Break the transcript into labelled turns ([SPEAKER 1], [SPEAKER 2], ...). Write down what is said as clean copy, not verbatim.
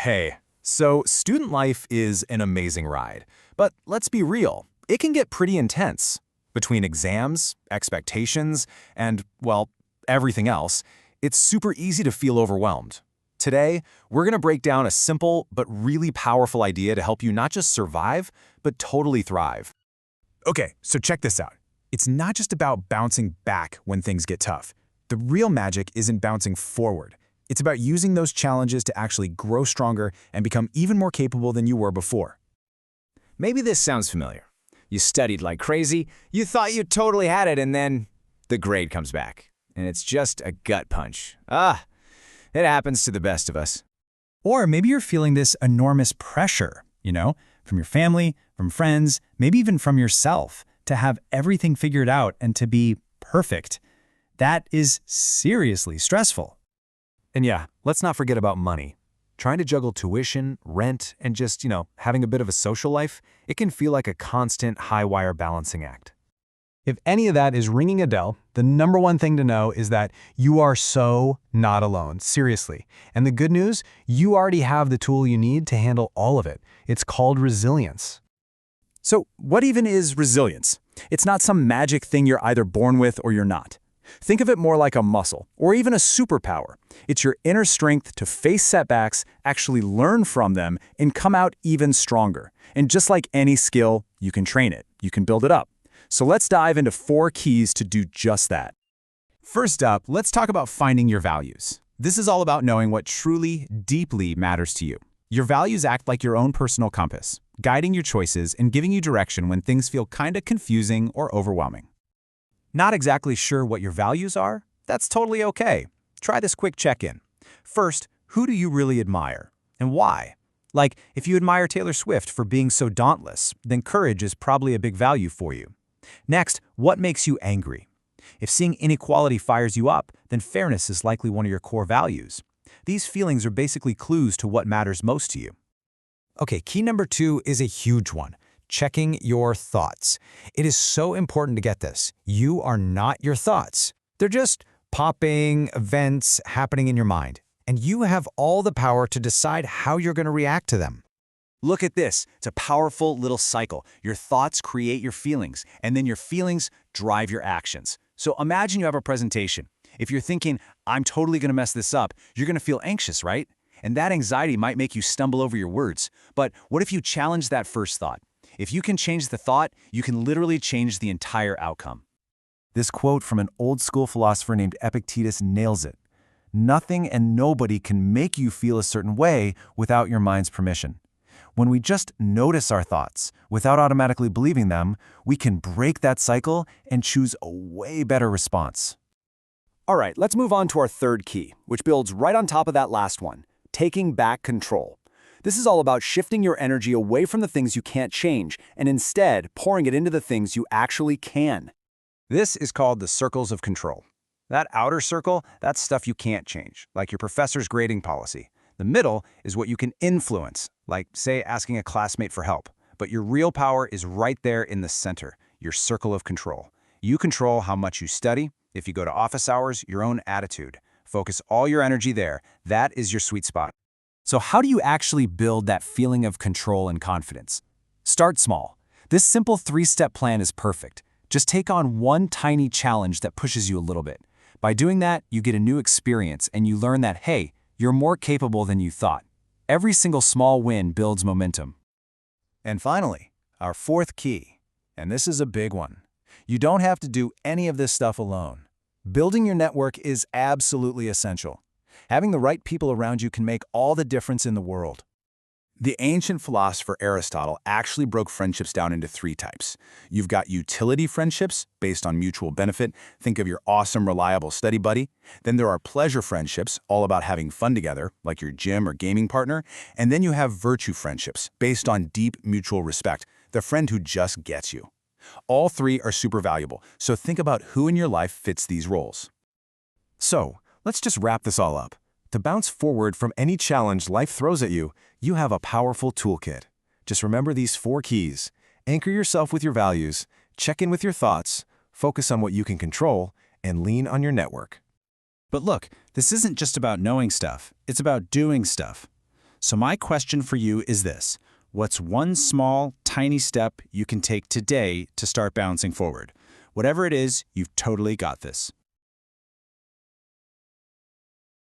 [SPEAKER 1] Hey, so student life is an amazing ride, but let's be real, it can get pretty intense. Between exams, expectations, and, well, everything else, it's super easy to feel overwhelmed. Today, we're going to break down a simple but really powerful idea to help you not just survive, but totally thrive.
[SPEAKER 2] Okay, so check this out. It's not just about bouncing back when things get tough. The real magic isn't bouncing forward. It's about using those challenges to actually grow stronger and become even more capable than you were before.
[SPEAKER 3] Maybe this sounds familiar. You studied like crazy, you thought you totally had it, and then the grade comes back. And it's just a gut punch. It happens to the best of us.
[SPEAKER 2] Or maybe you're feeling this enormous pressure, from your family, from friends, maybe even from yourself, to have everything figured out and to be perfect. That is seriously stressful.
[SPEAKER 1] And yeah, let's not forget about money. Trying to juggle tuition, rent, and just, having a bit of a social life, it can feel like a constant high-wire balancing act.
[SPEAKER 4] If any of that is ringing a bell, the number one thing to know is that you are so not alone, seriously. And the good news, you already have the tool you need to handle all of it. It's called resilience.
[SPEAKER 2] So what even is resilience? It's not some magic thing you're either born with or you're not. Think of it more like a muscle, or even a superpower. It's your inner strength to face setbacks, actually learn from them, and come out even stronger. And just like any skill, you can train it. You can build it up. So let's dive into 4 keys to do just that. First up, let's talk about finding your values. This is all about knowing what truly, deeply matters to you. Your values act like your own personal compass, guiding your choices and giving you direction when things feel kinda confusing or overwhelming. Not exactly sure what your values are? That's totally okay. Try this quick check-in. First, who do you really admire? And why? Like, if you admire Taylor Swift for being so dauntless, then courage is probably a big value for you. Next, what makes you angry? If seeing inequality fires you up, then fairness is likely one of your core values. These feelings are basically clues to what matters most to you. Okay, key number 2 is a huge one. Checking your thoughts. It is so important to get this. You are not your thoughts. They're just popping events happening in your mind, and you have all the power to decide how you're going to react to them. Look at this. It's a powerful little cycle. Your thoughts create your feelings, and then your feelings drive your actions. So imagine you have a presentation. If you're thinking, I'm totally going to mess this up, you're going to feel anxious, right? And that anxiety might make you stumble over your words. But what if you challenge that first thought? If you can change the thought, you can literally change the entire outcome.
[SPEAKER 1] This quote from an old-school philosopher named Epictetus nails it. Nothing and nobody can make you feel a certain way without your mind's permission. When we just notice our thoughts, without automatically believing them, we can break that cycle and choose a way better response.
[SPEAKER 2] All right, let's move on to our 3rd key, which builds right on top of that last one, taking back control. This is all about shifting your energy away from the things you can't change and instead pouring it into the things you actually can. This is called the circles of control. That outer circle, that's stuff you can't change, like your professor's grading policy. The middle is what you can influence, like, say, asking a classmate for help. But your real power is right there in the center, your circle of control. You control how much you study. If you go to office hours, your own attitude. Focus all your energy there. That is your sweet spot. So how do you actually build that feeling of control and confidence? Start small. This simple 3-step plan is perfect. Just take on one tiny challenge that pushes you a little bit. By doing that, you get a new experience and you learn that, hey, you're more capable than you thought. Every single small win builds momentum. And finally, our 4th key, and this is a big one. You don't have to do any of this stuff alone. Building your network is absolutely essential. Having the right people around you can make all the difference in the world. The ancient philosopher Aristotle actually broke friendships down into 3 types. You've got utility friendships based on mutual benefit. Think of your awesome, reliable study buddy. Then there are pleasure friendships, all about having fun together, like your gym or gaming partner. And then you have virtue friendships based on deep mutual respect, the friend who just gets you. All 3 are super valuable, so think about who in your life fits these roles.
[SPEAKER 1] So, let's just wrap this all up. To bounce forward from any challenge life throws at you, you have a powerful toolkit. Just remember these 4 keys. Anchor yourself with your values, check in with your thoughts, focus on what you can control, and lean on your network.
[SPEAKER 2] But look, this isn't just about knowing stuff. It's about doing stuff. So my question for you is this. What's one small, tiny step you can take today to start bouncing forward? Whatever it is, you've totally got this.